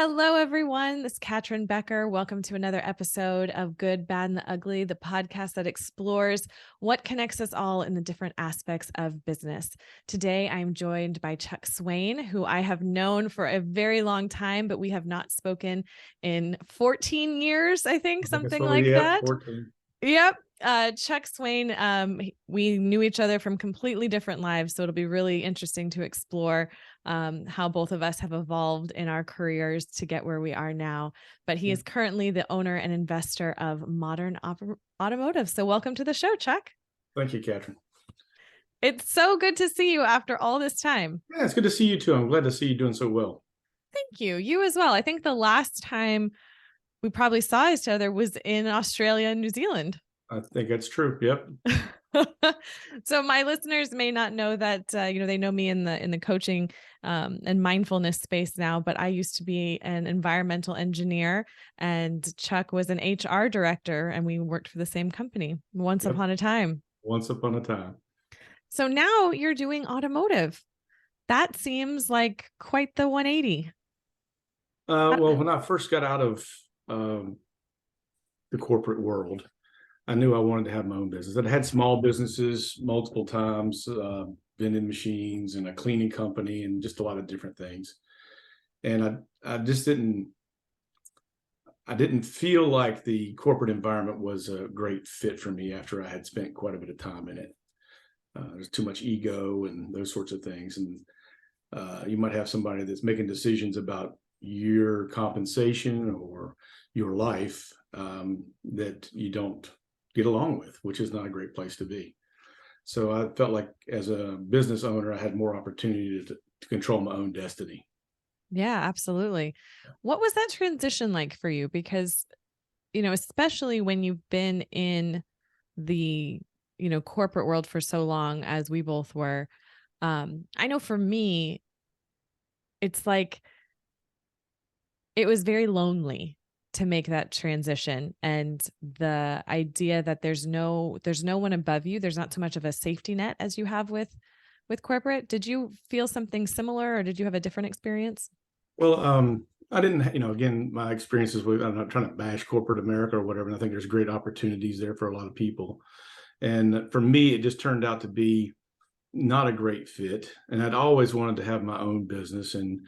Hello, everyone. This is Catryn Becker. Welcome to another episode of Good, Bad, and the Ugly, the podcast that explores what connects us all in the different aspects of business. Today, I'm joined by Chuck Swain, who I have known for a very long time, but we have not spoken in 14 years, I think, something like that. 14. Yep. Chuck Swain, we knew each other from completely different lives, so it'll be really interesting to explore how both of us have evolved in our careers to get where we are now. But he is currently the owner and investor of Modern Automotive. So welcome to the show, Chuck. Thank you, Catryn. It's so good to see you after all this time. Yeah, it's good to see you too. I'm glad to see you doing so well. Thank you. You as well. I think the last time we probably saw each other was in Australia and New Zealand. I think that's true. Yep. So my listeners may not know that, they know me in the coaching and mindfulness space now, but I used to be an environmental engineer and Chuck was an HR director and we worked for the same company once upon a time. Once upon a time. So now you're doing automotive. That seems like quite the 180. Well, when I first got out of the corporate world, I knew I wanted to have my own business. I'd had small businesses multiple times, vending machines and a cleaning company and just a lot of different things. And I just didn't feel like the corporate environment was a great fit for me after I had spent quite a bit of time in it. There's too much ego and those sorts of things. And you might have somebody that's making decisions about your compensation or your life that you don't get along with, which is not a great place to be. So I felt like as a business owner, I had more opportunity to control my own destiny. Yeah, absolutely. What was that transition like for you? Because, especially when you've been in the, corporate world for so long as we both were, I know for me, it's like, it was very lonely to make that transition. And the idea that there's no one above you, there's not so much of a safety net as you have with corporate. Did you feel something similar or did you have a different experience? Well, I didn't, again, my experiences with, I'm not trying to bash corporate America or whatever. And I think there's great opportunities there for a lot of people. And for me, it just turned out to be not a great fit. And I'd always wanted to have my own business. And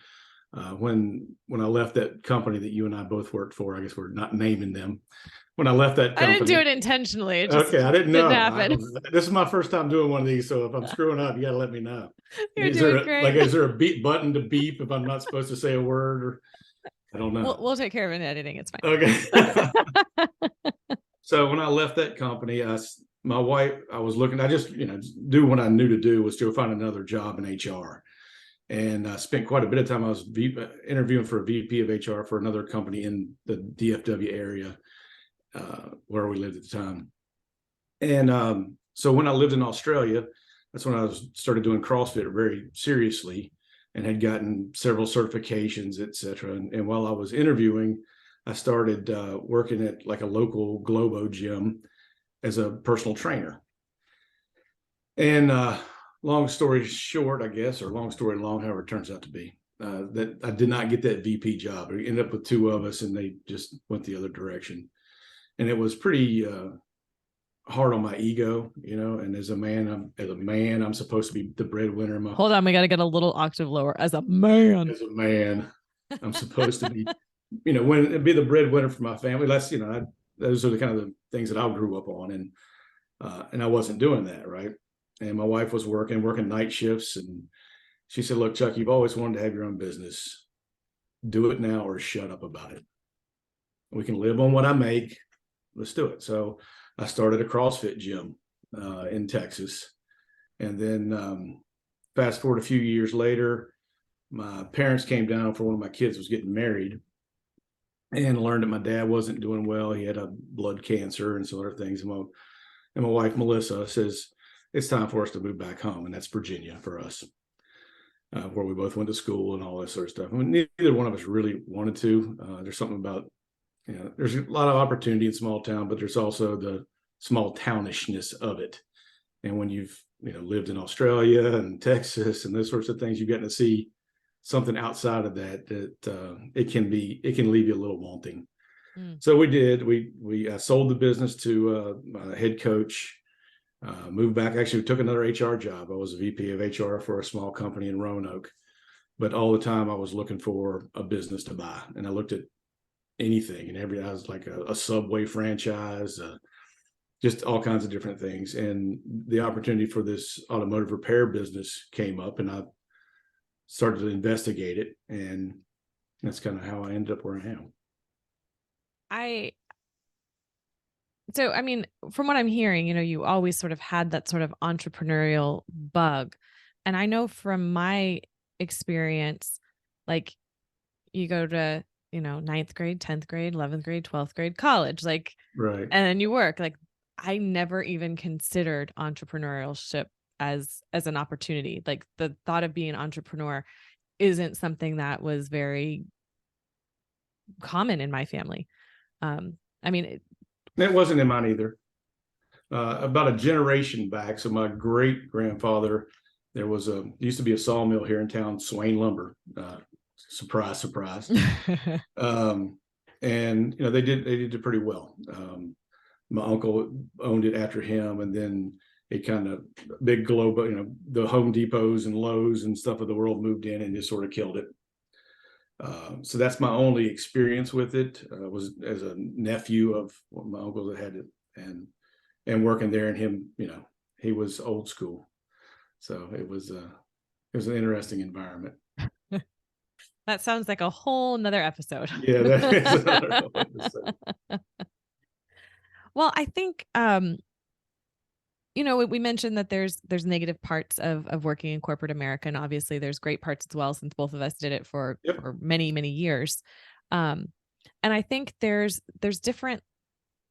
when I left that company that you and I both worked for, I guess we're not naming them. When I left that company, I didn't do it intentionally. It just I didn't know. Happen. This is my first time doing one of these, so if I'm screwing up, you got to let me know. You're doing great. Is there a beep button to beep if I'm not supposed to say a word? Or I don't know. We'll take care of it in editing. It's fine. Okay. So when I left that company, my wife, I was looking. I just do what I knew to do was to find another job in HR. And I spent quite a bit of time. I was interviewing for a VP of HR for another company in the DFW area where we lived at the time. And so when I lived in Australia, that's when I started doing CrossFit very seriously and had gotten several certifications, et cetera. And while I was interviewing, I started working at like a local Globo gym as a personal trainer. And long story short, I guess, or long story long, however it turns out to be, that I did not get that VP job. I ended up with two of us and they just went the other direction. And it was pretty hard on my ego, and as a man, I'm supposed to be the breadwinner. Hold on, we got to get a little octave lower. As a man, I'm supposed to be, be the breadwinner for my family. That's, those are the kind of the things that I grew up on. And I wasn't doing that. Right. And my wife was working night shifts. And she said, look, Chuck, you've always wanted to have your own business. Do it now or shut up about it. We can live on what I make. Let's do it. So I started a CrossFit gym in Texas. And then fast forward a few years later, my parents came down for one of my kids was getting married and learned that my dad wasn't doing well. He had a blood cancer and some other things. And my wife, Melissa, says, it's time for us to move back home. And that's Virginia for us, where we both went to school and all that sort of stuff. I mean, neither one of us really wanted to. There's something about, there's a lot of opportunity in small town, but there's also the small townishness of it. And when you've, lived in Australia and Texas and those sorts of things, you've gotten to see something outside of that, it can leave you a little wanting. Mm. So we did. We sold the business to a head coach. Moved back. Actually, took another HR job. I was a VP of HR for a small company in Roanoke. But all the time, I was looking for a business to buy, and I looked at anything and everything. I was like a Subway franchise, just all kinds of different things. And the opportunity for this automotive repair business came up, and I started to investigate it, and that's kind of how I ended up where I am. So, I mean, from what I'm hearing, you always sort of had that sort of entrepreneurial bug. And I know from my experience, like you go to, ninth grade, 10th grade, 11th grade, 12th grade, college, like, Right. and then you work. Like, I never even considered entrepreneurship as an opportunity. Like the thought of being an entrepreneur isn't something that was very common in my family. I mean, It wasn't in mine either. About a generation back, so my great grandfather, there used to be a sawmill here in town, Swain Lumber. Surprise, surprise. And they did pretty well. My uncle owned it after him, and then it kind of big global, the Home Depots and Lowe's and stuff of the world moved in and just sort of killed it. So that's my only experience with it. Was as a nephew of one of my uncles that had it, and working there, and him, he was old school, so it was an interesting environment. That sounds like a whole nother episode. Yeah, that is another episode. Well, I think we mentioned that there's negative parts of working in corporate America, and obviously there's great parts as well, since both of us did it for many, many years. And I think there's different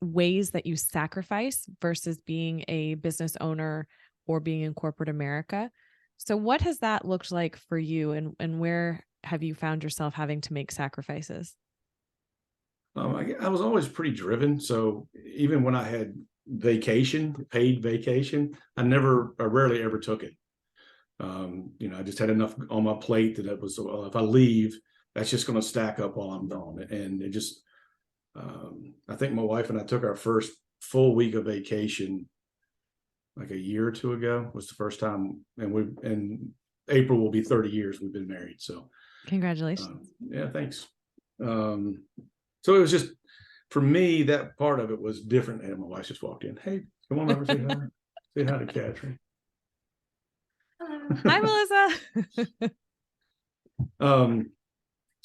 ways that you sacrifice versus being a business owner or being in corporate America. So what has that looked like for you, and where have you found yourself having to make sacrifices? I was always pretty driven. So even when I had paid vacation, I rarely ever took it. I just had enough on my plate that it was, well, if I leave, that's just going to stack up while I'm gone. And it just, I think my wife and I took our first full week of vacation like a year or two ago. Was the first time, and April will be 30 years we've been married. So Congratulations. yeah, thanks. So it was just, for me, that part of it was different. And my wife just walked in. Hey, come on over, say hi. Say hi to Catryn. Hi, Melissa.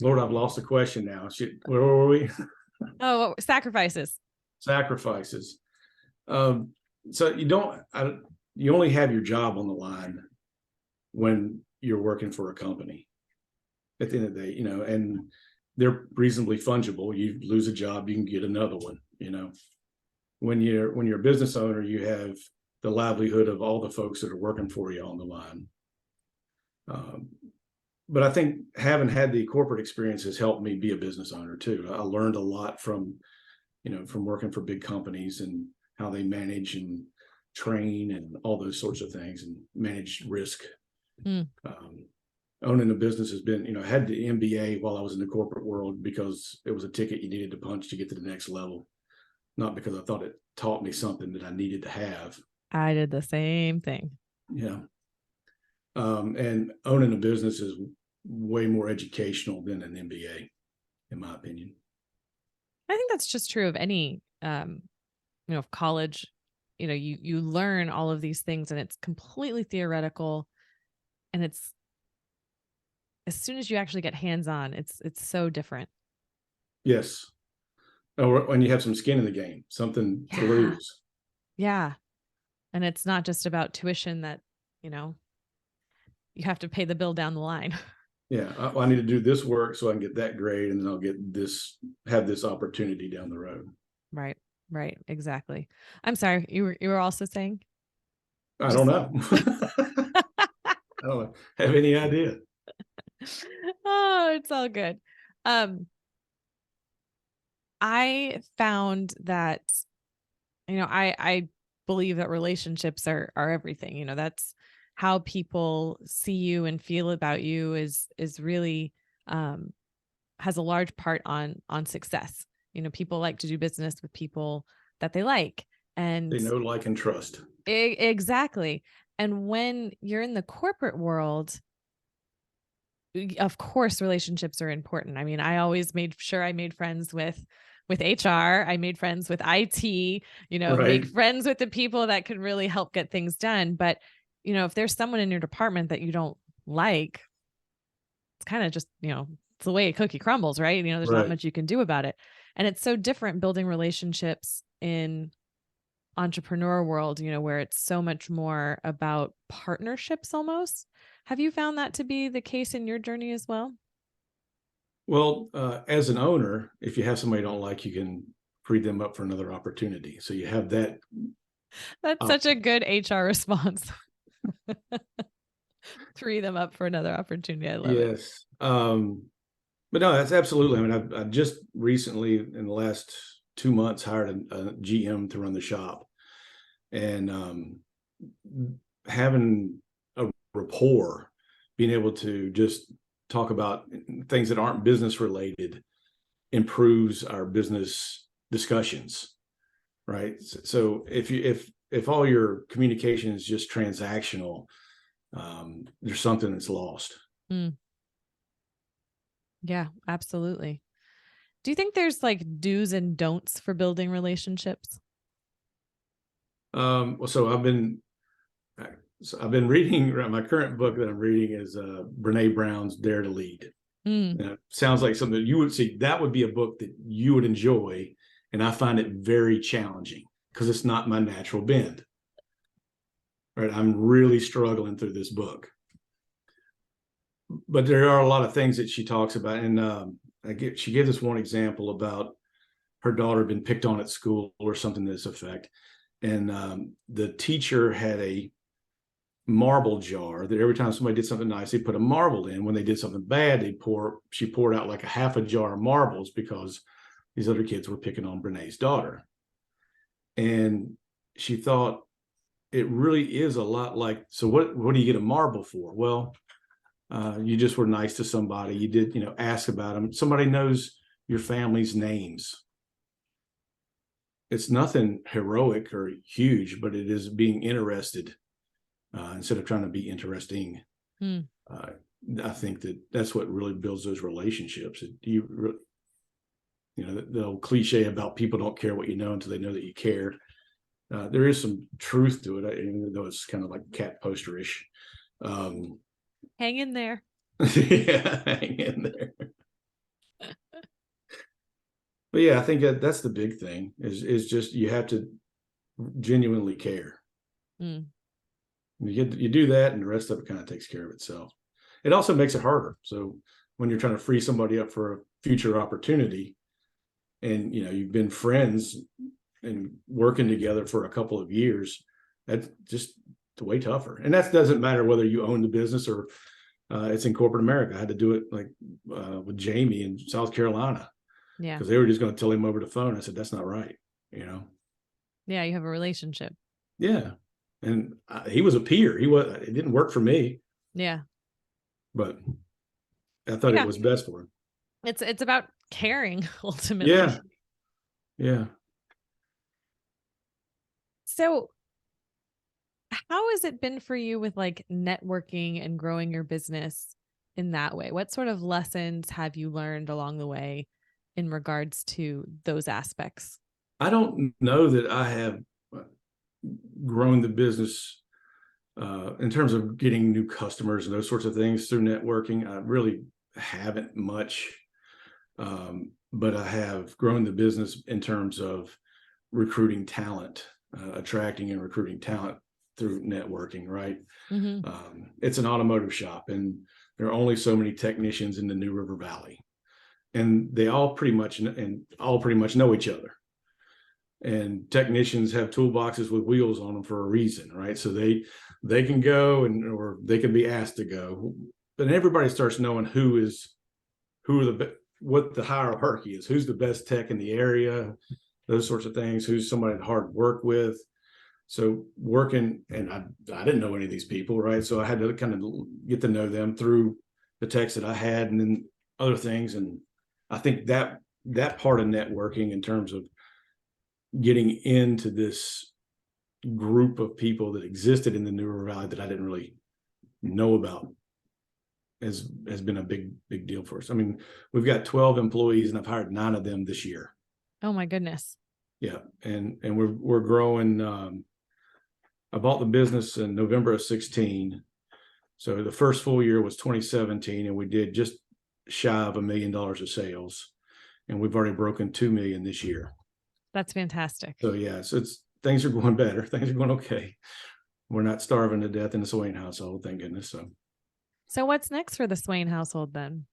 Lord, I've lost the question now. Where were we? Oh, sacrifices. Sacrifices. So you only have your job on the line when you're working for a company. At the end of the day, and they're reasonably fungible. You lose a job, you can get another one. When you're a business owner, you have the livelihood of all the folks that are working for you on the line. But I think having had the corporate experience has helped me be a business owner too. I learned a lot from working for big companies and how they manage and train and all those sorts of things, and manage risk. Owning a business has been, I had the MBA while I was in the corporate world because it was a ticket you needed to punch to get to the next level, not because I thought it taught me something that I needed to have. I did the same thing. Yeah. And owning a business is way more educational than an MBA, in my opinion. I think that's just true of any, college. You learn all of these things, and it's completely theoretical, and it's, as soon as you actually get hands-on, it's so different. Yes. Or when you have some skin in the game, something to lose. Yeah. And it's not just about tuition that, you have to pay the bill down the line. Yeah. I need to do this work so I can get that grade, and then I'll have this opportunity down the road. Right. Right. Exactly. I'm sorry. You were also saying? I don't know. I don't have any idea. Oh, it's all good. I found that, I believe that relationships are everything. That's how people see you and feel about you is really has a large part on success. People like to do business with people that they like, and They know, like, and trust. Exactly. And when you're in the corporate world, of course, relationships are important. I mean, I always made sure I made friends with HR. I made friends with IT, Right. make friends with the people that can really help get things done. But, if there's someone in your department that you don't like, it's kind of just, it's the way a cookie crumbles, right? There's not Right. much you can do about it. And it's so different building relationships in entrepreneur world, where it's so much more about partnerships almost. Have you found that to be the case in your journey as well? Well, as an owner, if you have somebody you don't like, you can free them up for another opportunity. So you have that. That's such a good HR response. Free them up for another opportunity. I love it. Yes. But no, that's absolutely. I mean, I just recently, in the last 2 months, hired a GM to run the shop, and having a rapport, being able to just talk about things that aren't business related, improves our business discussions, right? So if all your communication is just transactional, there's something that's lost. Mm. Yeah, absolutely. Do you think there's like do's and don'ts for building relationships? Well, so I've been reading. My current book that I'm reading is Brene Brown's Dare to Lead. Sounds like something that you would see. That would be a book that you would enjoy, and I find it very challenging because it's not my natural bend. Right, I'm really struggling through this book, but there are a lot of things that she talks about, and she gave this one example about her daughter had been picked on at school or something to this effect, and the teacher had a marble jar that every time somebody did something nice, they put a marble in. When they did something bad, she poured out like a half a jar of marbles because these other kids were picking on Brene's daughter. And she thought, it really is a lot like, so what do you get a marble for? Well, you just were nice to somebody. You did, ask about them. Somebody knows your family's names. It's nothing heroic or huge, but it is being interested instead of trying to be interesting. I think that's what really builds those relationships. The old cliche about people don't care what you know until they know that you care. There is some truth to it, even though it's kind of like cat posterish. Hang in there. Yeah, hang in there. But yeah, I think that's the big thing is just you have to genuinely care. You do that, and the rest of it kind of takes care of itself. It also makes it harder. So when you're trying to free somebody up for a future opportunity, and you've been friends and working together for a couple of years, that's just way tougher. And that doesn't matter whether you own the business or it's in corporate America. I had to do it like with Jamie in South Carolina. Yeah. Because they were just going to tell him over the phone. I said, that's not right. Yeah, you have a relationship. Yeah. And he was a peer. It didn't work for me. Yeah. But I thought it was best for him. It's about caring ultimately. Yeah. Yeah. So how has it been for you with like networking and growing your business in that way? What sort of lessons have you learned along the way in regards to those aspects? I don't know that I have grown the business in terms of getting new customers and those sorts of things through networking. I really haven't much, but I have grown the business in terms of recruiting talent, attracting and recruiting talent through networking, right? It's an automotive shop, and there are only so many technicians in the New River Valley, and they all pretty much know each other. And technicians have toolboxes with wheels on them for a reason, right? So they can go or they can be asked to go, but everybody starts knowing what the hierarchy is, who's the best tech in the area, those sorts of things, who's somebody hard to work with. So working, and I didn't know any of these people, right? So I had to kind of get to know them through the texts that I had and then other things. And I think that part of networking in terms of getting into this group of people that existed in the New River Valley that I didn't really know about has been a big deal for us. I mean, we've got 12 employees and I've hired 9 of them this year. Oh my goodness. Yeah. And we're growing. I bought the business in November of 16. So the first full year was 2017, and we did just shy of $1 million of sales, and we've already broken 2 million this year. That's fantastic. So yeah, so things are going better. Things are going okay. We're not starving to death in the Swain household, thank goodness. So what's next for the Swain household then?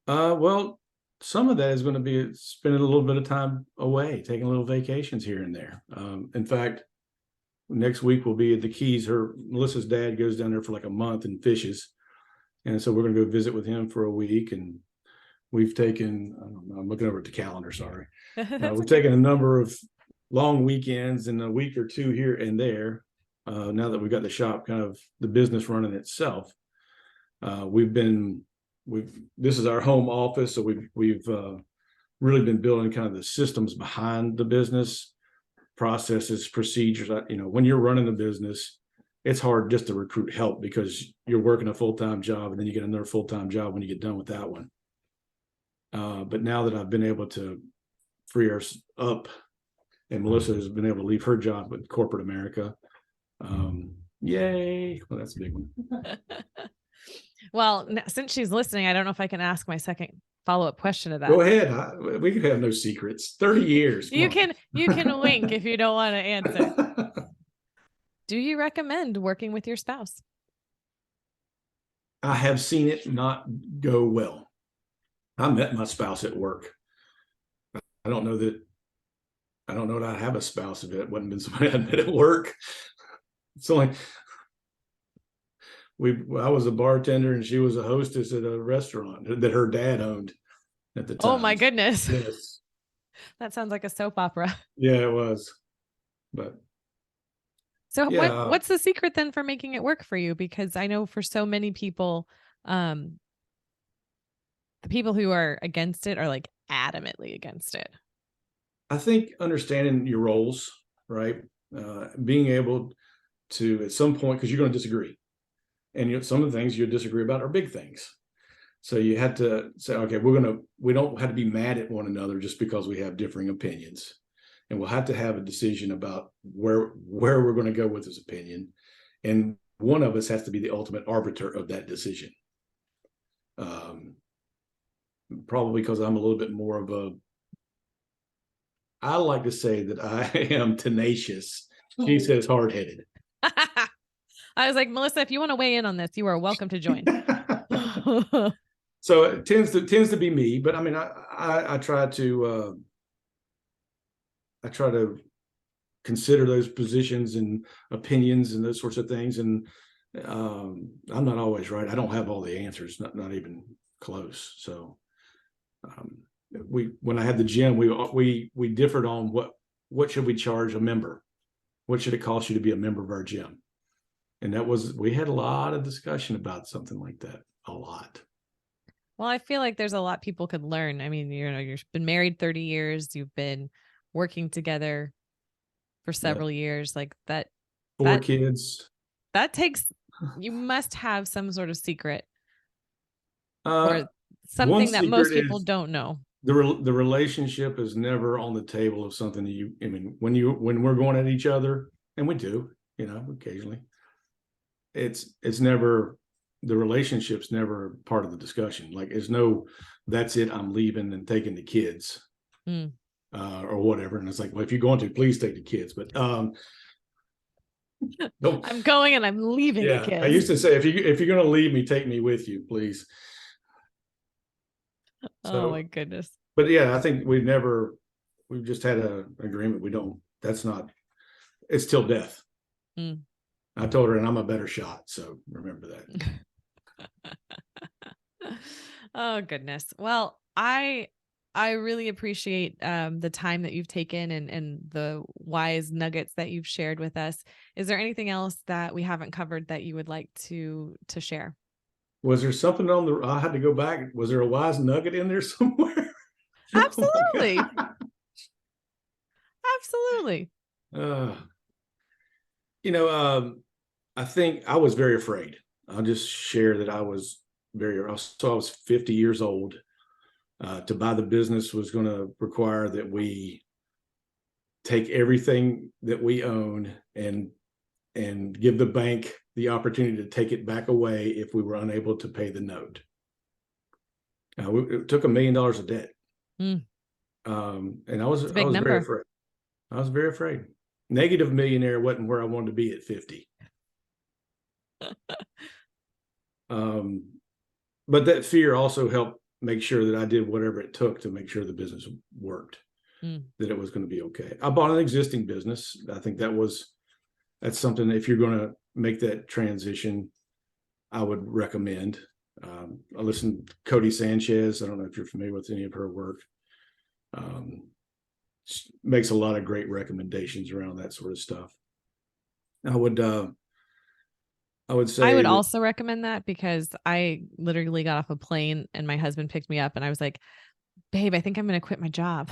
Well, some of that is going to be spending a little bit of time away, taking little vacations here and there. In fact, next week we'll be at the Keys. Melissa's dad goes down there for like a month and fishes. And so we're going to go visit with him for a week. And we've taken, I don't know, I'm looking over at the calendar, sorry. We've taken a number of long weekends and a week or two here and there. Now that we've got the shop, kind of the business running itself. This is our home office. So we've really been building kind of the systems behind the business, processes, procedures. When you're running the business, it's hard just to recruit help because you're working a full-time job and then you get another full-time job when you get done with that one. But now that I've been able to free us up and Melissa has been able to leave her job with corporate America. Yay. Well, that's a big one. Well, since she's listening, I don't know if I can ask my second follow-up question to that. Go ahead. We can have no secrets. 30 years. You can wink if you don't want to answer. Do you recommend working with your spouse? I have seen it not go well. I met my spouse at work. I don't know that I have a spouse if it wasn't been somebody I met at work. It's only I was a bartender and she was a hostess at a restaurant that her dad owned at the time. Oh my goodness. Yes. That sounds like a soap opera. Yeah, it was. But so yeah. What's the secret then for making it work for you? Because I know for so many people, the people who are against it are like adamantly against it. I think understanding your roles, right? Being able to, at some point, because you're going to disagree. And some of the things you disagree about are big things. So you had to say, okay, we don't have to be mad at one another just because we have differing opinions. And we'll have to have a decision about where we're going to go with this opinion. And one of us has to be the ultimate arbiter of that decision. Probably because I'm a little bit more of I like to say that I am tenacious. She says hard-headed. I was like, Melissa, if you want to weigh in on this, you are welcome to join. So it tends to be me, but I mean, I try to consider those positions and opinions and those sorts of things. And I'm not always right. I don't have all the answers, not even close. So when I had the gym, we differed on what should we charge a member? What should it cost you to be a member of our gym? And we had a lot of discussion about something like that, a lot. Well, I feel like there's a lot people could learn. I mean, you've been married 30 years, you've been working together for several years, like that. 4 kids. That takes, you must have some sort of secret or something that most people don't know. The relationship is never on the table of something that when we're going at each other, and we do, occasionally, it's never, the relationship's never part of the discussion. Like it's no, that's it, I'm leaving and taking the kids or whatever. And it's like, well, if you're going to, please take the kids. But I'm going and I'm leaving the kids. I used to say, if you're going to leave me, take me with you, please. Oh my goodness. But yeah, I think we've just had an agreement. It's till death. I told her, and I'm a better shot. So remember that. Oh goodness. Well, I I really appreciate the time that you've taken and the wise nuggets that you've shared with us. Is there anything else that we haven't covered that you would like to share? Was there something on the? I had to go back. Was there a wise nugget in there somewhere? Oh my Absolutely. God. Absolutely. Uh, you know, I think I was very afraid. I'll just share that I was so I was 50 years old. To buy the business was going to require that we take everything that we own and give the bank the opportunity to take it back away if we were unable to pay the note. It took $1 million of debt. Mm. And I was It's a big very number. afraid. I was very afraid. Negative millionaire wasn't where I wanted to be at 50. But that fear also helped make sure that I did whatever it took to make sure the business worked, that it was going to be okay. I bought an existing business. I think that's something, if you're going to make that transition, I would recommend. I listened to Cody Sanchez. I don't know if you're familiar with any of her work. Makes a lot of great recommendations around that sort of stuff. I would say I would also recommend that, because I literally got off a plane and my husband picked me up and I was like, babe, I think I'm going to quit my job.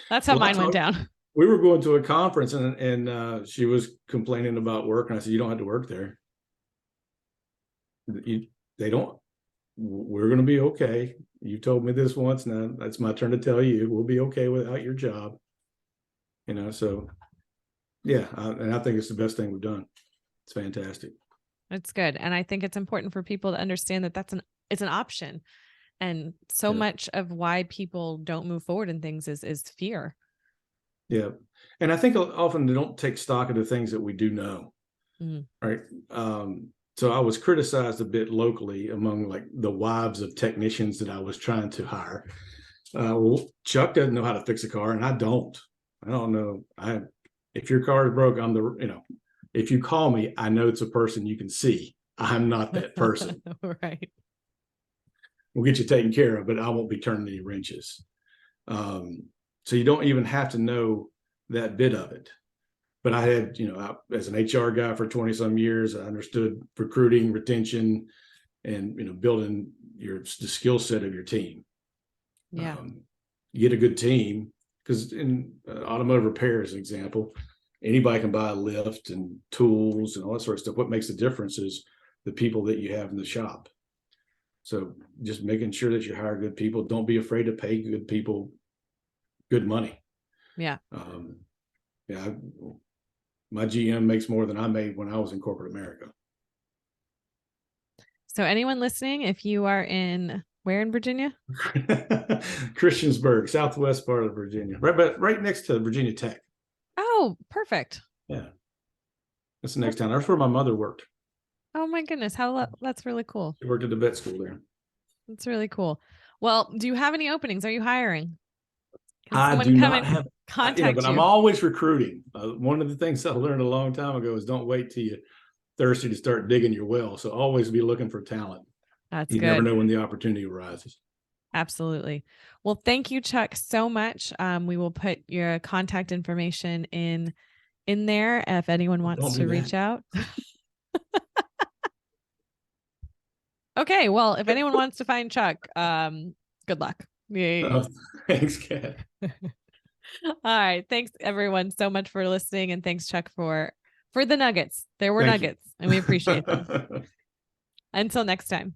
That's how mine went down. We were going to a conference and she was complaining about work. And I said, you don't have to work there. They don't, we're going to be okay. You told me this once. Now that's my turn to tell you, we'll be okay without your job. So yeah. And I think it's the best thing we've done. It's fantastic. It's good. And I think it's important for people to understand that it's an option. And so much of why people don't move forward in things is fear. Yeah. And I think often they don't take stock of the things that we do know. Right. So I was criticized a bit locally among like the wives of technicians that I was trying to hire. Well, Chuck doesn't know how to fix a car, and I don't know. If your car is broke, if you call me, I know it's a person you can see. I'm not that person. Right. We'll get you taken care of, but I won't be turning any wrenches. So you don't even have to know that bit of it. But I had, as an HR guy for 20 some years, I understood recruiting, retention, and, building the skill set of your team. Yeah. You get a good team, because in automotive repair, as an example, anybody can buy a lift and tools and all that sort of stuff. What makes the difference is the people that you have in the shop. So just making sure that you hire good people. Don't be afraid to pay good people good money. Yeah. My GM makes more than I made when I was in corporate America. So anyone listening, if you are where in Virginia? Christiansburg, southwest part of Virginia, right next to Virginia Tech. Oh, perfect. Yeah. That's the next town. That's where my mother worked. Oh my goodness. That's really cool. She worked at the vet school there. That's really cool. Well, do you have any openings? Are you hiring? I do not have contact but you. I'm always recruiting. One of the things I learned a long time ago is don't wait till you're thirsty to start digging your well. So always be looking for talent. That's you good. Never know when the opportunity arises. Absolutely. Well, thank you, Chuck, so much. We will put your contact information in there if anyone wants to reach out. Okay. Well, if anyone wants to find Chuck, good luck. Yeah. Oh, thanks, Kat. All right. Thanks everyone so much for listening. And thanks, Chuck, for the nuggets. There were nuggets and we appreciate them. Until next time.